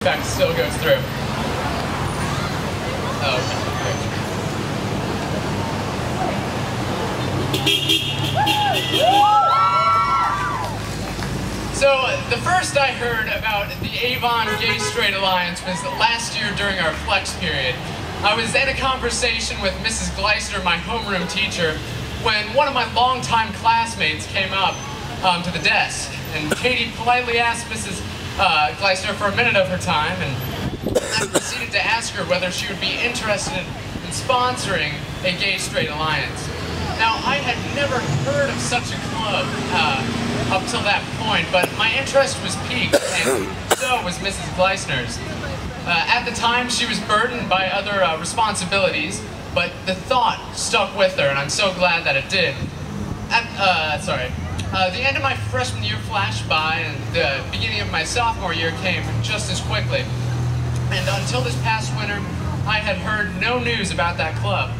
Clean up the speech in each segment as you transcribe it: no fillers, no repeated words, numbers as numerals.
effect still goes through. Oh, okay. So, the first I heard about the Avon Gay Straight Alliance was last year during our flex period. I was in a conversation with Mrs. Gleister, my homeroom teacher, when one of my longtime classmates came up to the desk, and Katie politely asked Mrs. Gleister for a minute of her time, and I proceeded to ask her whether she would be interested in sponsoring a Gay Straight Alliance. Now, I had never heard of such a club up till that point, but my interest was piqued, and so was Mrs. Gleister's. At the time, she was burdened by other responsibilities, but the thought stuck with her, and I'm so glad that it did. The end of my freshman year flashed by, and the beginning of my sophomore year came just as quickly. And until this past winter, I had heard no news about that club.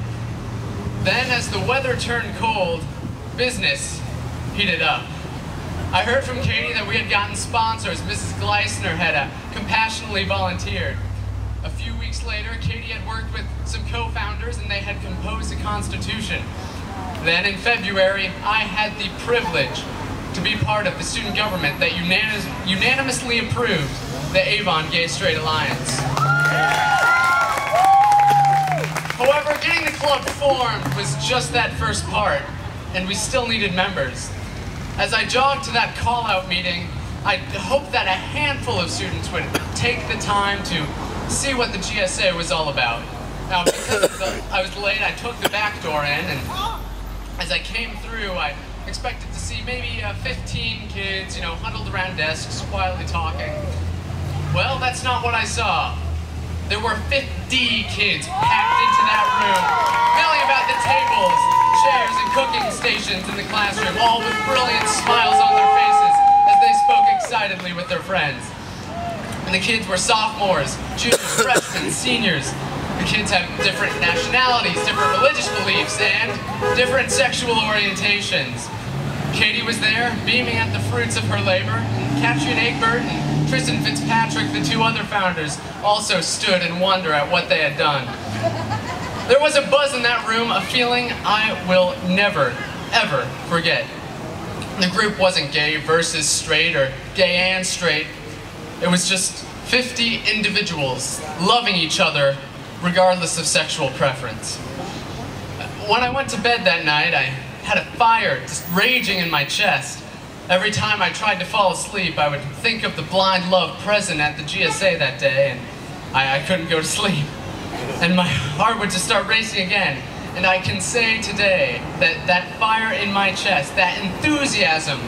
Then, as the weather turned cold, business heated up. I heard from Katie that we had gotten sponsors. Mrs. Gleisner had compassionately volunteered. A few weeks later, Katie had worked with some co-founders and they had composed a constitution. Then in February, I had the privilege to be part of the student government that unanimously approved the Avon Gay Straight Alliance. However, getting the club formed was just that first part, and we still needed members. As I jogged to that call-out meeting, I hoped that a handful of students would take the time to see what the GSA was all about. Now, because I was late, I took the back door in, and as I came through, I expected to see maybe 15 kids, huddled around desks, quietly talking. Well, that's not what I saw. There were 50 kids packed into that room, milling about the tables, chairs, and cooking stations in the classroom, all with brilliant smiles on their faces as they spoke excitedly with their friends. And the kids were sophomores, juniors, freshmen, seniors. The kids have different nationalities, different religious beliefs, and different sexual orientations. Katie was there, beaming at the fruits of her labor, and Katrin Egbert and Tristan Fitzpatrick, the two other founders, also stood in wonder at what they had done. There was a buzz in that room, a feeling I will never, ever forget. The group wasn't gay versus straight or gay and straight. It was just 50 individuals loving each other regardless of sexual preference. When I went to bed that night, I had a fire just raging in my chest. Every time I tried to fall asleep, I would think of the blind love present at the GSA that day, and I couldn't go to sleep. And my heart would just start racing again. And I can say today that that fire in my chest, that enthusiasm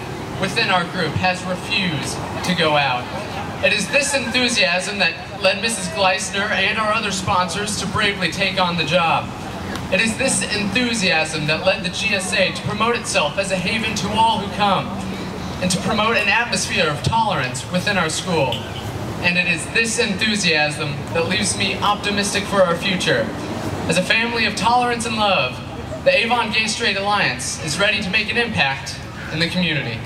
within our group has refused to go out. It is this enthusiasm that led Mrs. Gleisner and our other sponsors to bravely take on the job. It is this enthusiasm that led the GSA to promote itself as a haven to all who come, and to promote an atmosphere of tolerance within our school. And it is this enthusiasm that leaves me optimistic for our future. As a family of tolerance and love, the Avon Gay Straight Alliance is ready to make an impact in the community.